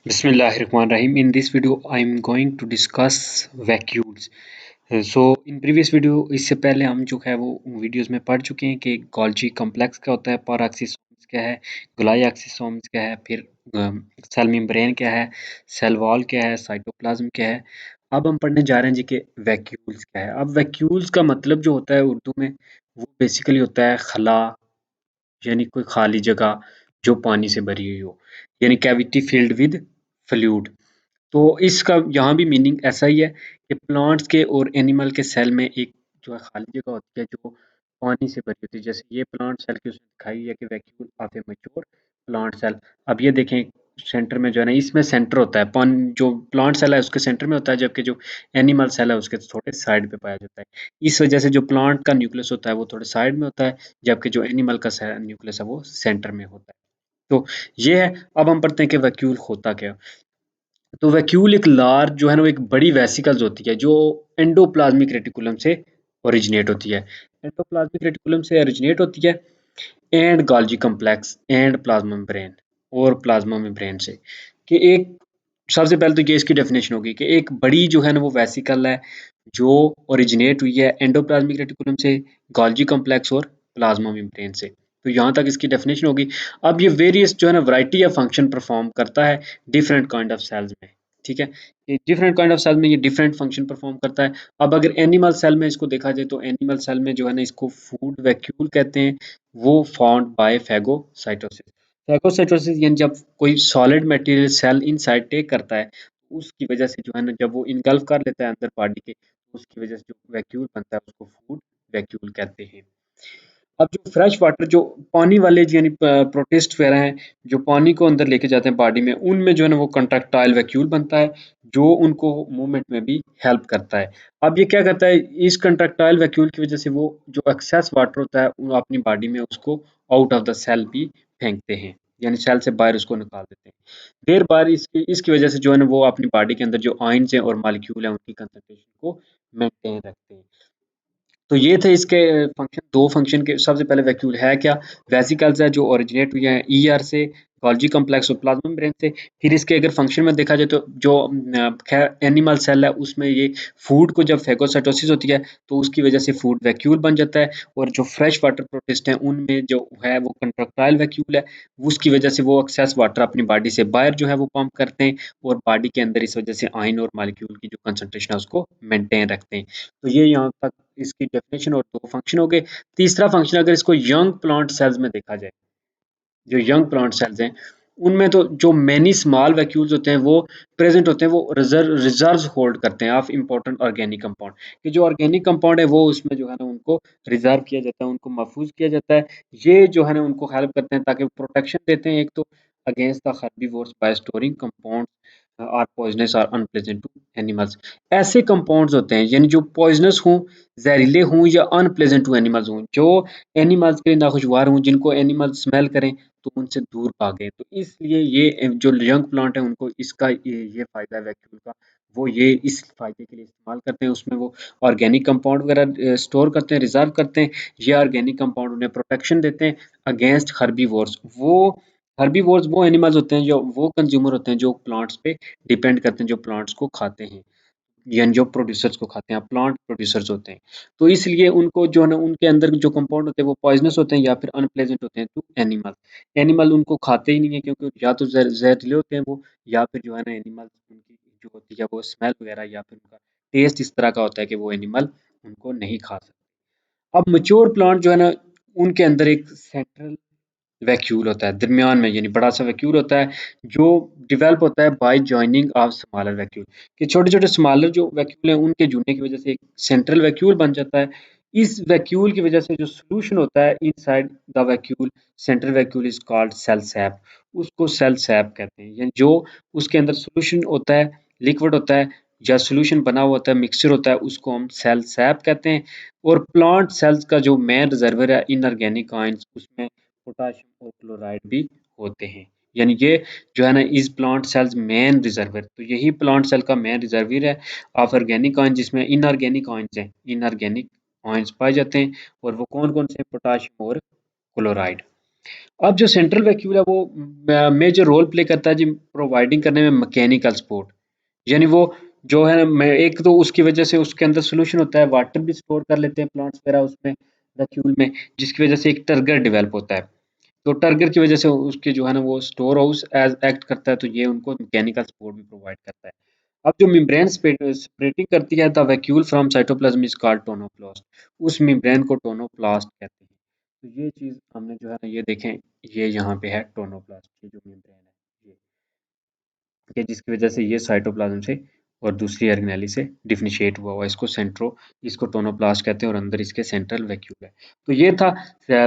Bismillahirrahmanirrahim. In this video, I am going to discuss vacuoles. In previous video इससे पहले हम जो है वो वीडियोस में पढ़ चुके हैं कि गोल्जी कॉम्प्लेक्स क्या होता है, पर एक्सिसोम्स क्या है, गोलाई एक्सिसोम्स क्या है, फिर सेल मेम्ब्रेन क्या है, सेल वॉल क्या है, साइटोप्लाज्म क्या है। अब हम पढ़ने जा रहे हैं जी कि वैक्यूल्स क्या है। अब वैक्यूल्स का मतलब जो होता है उर्दू में, वो बेसिकली होता है खला, यानी कोई खाली जगह जो पानी से भरी हुई हो, यानी कैविटी फिल्ड विद फ्लूइड। तो इसका यहाँ भी मीनिंग ऐसा ही है कि प्लांट्स के और एनिमल के सेल में एक जो है खाली जगह होती है जो पानी से भरी होती है। जैसे ये प्लांट सेल की उसने दिखाई है कि vacuole of a mature plant cell. अब ये देखें सेंटर में जो है ना, इसमें सेंटर होता है, पानी जो प्लांट सेल है उसके सेंटर में होता है, जबकि जो एनिमल सेल है उसके थोड़े साइड पे पाया जाता है। इस वजह से जो प्लांट का न्यूक्लियस होता है वो थोड़े साइड में होता है, जबकि जो एनिमल का न्यूक्लियस है वो सेंटर में होता है। तो ये है। अब हम पढ़ते हैं कि वैक्यूल होता क्या है। तो वैक्यूल एक लार्ज जो है ना, वो एक बड़ी वेसिकल्स होती है जो एंडोप्लाज्मिक रेटिकुलम से ओरिजिनेट होती है। एंडोप्लाज्मिक रेटिकुलम से ओरिजिनेट होती है and Golgi complex and plasma membrane और प्लाज्मा मेम्ब्रेन से। कि एक सबसे पहले तो ये इसकी डेफिनेशन होगी कि एक बड़ी जो है ना वो वेसिकल है जो ओरिजिनेट हुई है एंडोप्लाज्मिक रेटिकुलम से, गोल्जी कॉम्प्लेक्स और प्लाज्मा मेम्ब्रेन से। तो यहाँ तक इसकी डेफिनेशन होगी। अब ये वेरियस जो है ना वैरायटी ऑफ फंक्शन परफॉर्म करता है डिफरेंट काइंड ऑफ सेल्स में। ठीक है, ये डिफरेंट काइंड ऑफ सेल में ये डिफरेंट फंक्शन परफॉर्म करता है। अब अगर एनिमल सेल में इसको देखा जाए तो एनिमल सेल में जो है ना इसको फूड वैक्यूल कहते हैं। वो फॉर्म्ड बाय फैगोसाइटोसिस। फैगोसाइटोसिस यानी जब कोई solid material cell inside take करता है, उसकी वजह से जो है ना जब वो इनगल्फ कर लेता है अंदर बॉडी के, तो उसकी वजह से जो वैक्यूल बनता है उसको फूड वैक्यूल कहते हैं। अब जो फ्रेश वाटर जो पानी वाले यानी प्रोटिस्ट वगैरह हैं जो पानी को अंदर लेके जाते हैं बॉडी में, उनमें जो है ना वो कंट्रैक्टाइल वैक्यूल बनता है जो उनको मूवमेंट में भी हेल्प करता है। अब ये क्या करता है, इस कंट्रैक्टाइल वैक्यूल की वजह से वो जो एक्सेस वाटर होता है वो अपनी बॉडी में उसको आउट ऑफ द सेल भी फेंकते हैं, यानी सेल से बाहर उसको निकाल देते हैं। देर बार इसकी इसकी वजह से जो है ना वो अपनी बॉडी के अंदर जो आयंस हैं और मॉलिक्यूल हैं उनकी कंसंट्रेशन को मेंटेन रखते हैं। तो ये थे इसके फंक्शन। दो फंक्शन के, सबसे पहले वैक्यूल है क्या, वेसिकल्स है जो ओरिजिनेट हुई है ईआर से, गोल्जी कॉम्प्लेक्स और प्लाज्मा मेम्ब्रेन से। फिर इसके अगर फंक्शन में देखा जाए तो जो खैर एनिमल सेल है उसमें ये फूड को जब फेगोसाइटोसिस होती है तो उसकी वजह से फूड वैक्यूल बन जाता है। और जो फ्रेश वाटर प्रोटिस्ट हैं उनमें जो है वो कंट्रक्टाइल वैक्यूल है, उसकी वजह से वो एक्सेस वाटर अपनी बॉडी से बाहर जो है वो पंप करते हैं और बॉडी के अंदर इस वजह से आयन और मॉलिक्यूल की जो कंसंट्रेशन है उसको मेंटेन रखते हैं। तो ये यहाँ तक इसकी डेफिनेशन और दो फंक्शन हो गए। तीसरा फंक्शन अगर इसको यंग प्लांट सेल्स में देखा जाए, जो यंग प्लांट सेल्स हैं उनमें तो जो मैनी स्मॉल वैक्यूल्स होते हैं वो प्रेजेंट होते हैं, वो रिजर्व होल्ड करते हैं ऑफ इंपॉर्टेंट ऑर्गेनिक कंपाउंड। कि जो ऑर्गेनिक कंपाउंड है वो उसमें जो है ना उनको रिजर्व किया जाता है, उनको महफूज किया जाता है। ये जो है ना उनको हेल्प करते हैं ताकि प्रोटेक्शन देते हैं एक तो against the herbivores by storing compound are poisonous are unpleasant to animals. ऐसे कंपाउंड्स होते हैं यानी जो पॉइजनस हों, जहरीले हों या अनप्लेजेंट टू एनिमल्स हों, जो एनिमल्स के लिए नाखुशगवार हों, जिनको एनिमल स्मेल करें तो उनसे दूर भागें। तो इसलिए ये जो यंग प्लांट है उनको इसका ये फ़ायदा है वैक्यूम का, वो ये इस फ़ायदे के लिए इस्तेमाल करते हैं। उसमें वो ऑर्गेनिक कंपाउंड वगैरह स्टोर करते हैं, रिज़र्व करते हैं। ये ऑर्गेनिक कंपाउंड उन्हें प्रोटेक्शन देते हैं अगेंस्ट हर्बीवोर्स। वो हर्बीवोर्स वो एनिमल्स होते हैं, जो वो कंज़्यूमर होते हैं जो प्लांट्स पे डिपेंड करते हैं, जो प्लांट्स को खाते हैं। यानी जो प्रोड्यूसर्स को खाते हैं, प्लांट प्रोड्यूसर्स होते हैं। तो इसलिए उनको जो है ना उनके अंदर जो कंपाउंड होते हैं वो पॉइजनस होते हैं या फिर अनप्लेजेंट होते हैं टू एनिमल। एनिमल उनको खाते ही नहीं है क्योंकि या तो जहरीले होते हैं वो, या फिर जो है ना एनिमल उनकी जो होती है वो स्मेल वगैरह या फिर उनका टेस्ट इस तरह का होता है कि वो एनिमल उनको नहीं खा सकते। अब मैच्योर प्लांट जो है ना उनके अंदर एक सेंट्रल वैक्यूल होता है दरमियान में, यानी बड़ा सा वैक्यूल होता है जो डेवलप होता है bye joining of smaller vacuole. कि छोटे छोटे स्मॉलर जो वैक्यूल हैं उनके जुड़ने की वजह से एक सेंट्रल वैक्यूल बन जाता है। इस वैक्यूल की वजह से जो सोल्यूशन होता है inside the vacuole, central vacuole is called cell sap. उसको सेल सैप कहते हैं, यानी जो उसके अंदर सोल्यूशन होता है, लिक्विड होता है या सोल्यूशन बना हुआ होता है, मिक्सचर होता है, उसको हम सेल सैप कहते हैं। और प्लांट सेल्स का जो मेन रिजर्वर है इनऑर्गेनिक आयंस, उसमें पोटाशियम और क्लोराइड भी होते हैं। यानी ये जो है ना इस प्लांट सेल्स मेन रिजर्वर, तो यही प्लांट सेल का मेन रिजर्वर है ऑफ ऑर्गेनिक आयन, जिसमें इनऑर्गेनिक आयंस हैं, इनऑर्गेनिक आयंस पाए जाते हैं। और वो कौन कौन से, पोटाशियम और क्लोराइड। अब जो सेंट्रल वैक्यूल है वो मेजर रोल प्ले करता है जी प्रोवाइडिंग करने में मैकेनिकल सपोर्ट। यानी वो जो है मैं एक तो उसकी वजह से उसके अंदर सॉल्यूशन होता है, वाटर भी स्टोर कर लेते हैं प्लांट्स वगैरह उसमें वैक्यूल में, जिसकी वजह से एक टर्गर डेवलप होता है। तो टर्गर की वजह से उसके जो है ना वो स्टोर हाउस एज एक्ट करता है, तो ये उनको मैकेनिकल सपोर्ट भी प्रोवाइड करता है। अब जो मेम्ब्रेन सेपरेटिंग करती है the vacuole from cytoplasm is called tonoplast. उस मेम्ब्रेन को टोनोप्लास्ट कहते हैं। तो ये चीज़ हमने जो है ना ये देखें, ये यहाँ पे है टोनोप्लास्ट, ये जो मेम्ब्रेन है ये, कि जिसकी वजह से ये साइटोप्लाज्म से और दूसरी ऑर्गेनेली से डिफरेंशिएट हुआ हुआ है। इसको टोनोप्लास्ट कहते हैं और अंदर इसके सेंट्रल वैक्यूल है। तो ये था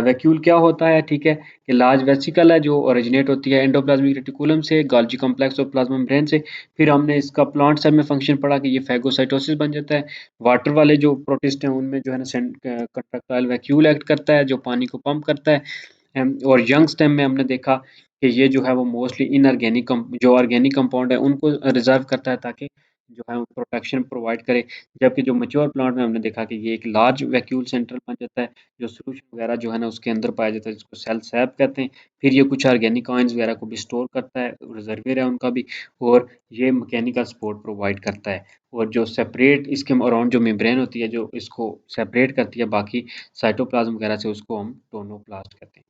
वैक्यूल क्या होता है, ठीक है, कि लार्ज वेसिकल है जो ओरिजिनेट होती है एंडोप्लाज्मिक रेटिकुलम से, गोल्गी कॉम्प्लेक्स और प्लाज्मा मेम्ब्रेन से। फिर हमने इसका प्लांट सेल में फंक्शन पढ़ा कि ये फेगोसाइटोसिस बन जाता है। वाटर वाले जो प्रोटिस्ट हैं उनमें जो है ना कंट्रैक्टाइल वैक्यूल एक्ट करता है जो पानी को पंप करता है। और यंग स्टेम में हमने देखा कि ये जो है वो मोस्टली इनऑर्गेनिक जो ऑर्गेनिक कंपाउंड है उनको रिजर्व करता है ताकि जो है वो प्रोटेक्शन प्रोवाइड करे। जबकि जो मैच्योर प्लांट में हमने देखा कि ये एक लार्ज वैक्यूल सेंटर बन जाता है, जो सोल्यूशन वगैरह जो है ना उसके अंदर पाया जाता है, जिसको सेल सैप कहते हैं। फिर ये कुछ ऑर्गेनिक आयंस वगैरह को भी स्टोर करता है, रिजर्वियर है उनका भी। और ये मैकेनिकल सपोर्ट प्रोवाइड करता है। और जो सेपरेट इसके अराउंड जो मेम्ब्रेन होती है जो इसको सेपरेट करती है बाकी साइटोप्लाज्म वगैरह से, उसको हम टोनोप्लास्ट कहते हैं।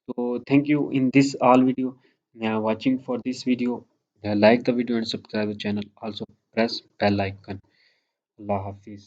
So thank you in this all video. Watching for this video. Like the video and subscribe the channel. Also press bell icon. Allah Hafiz.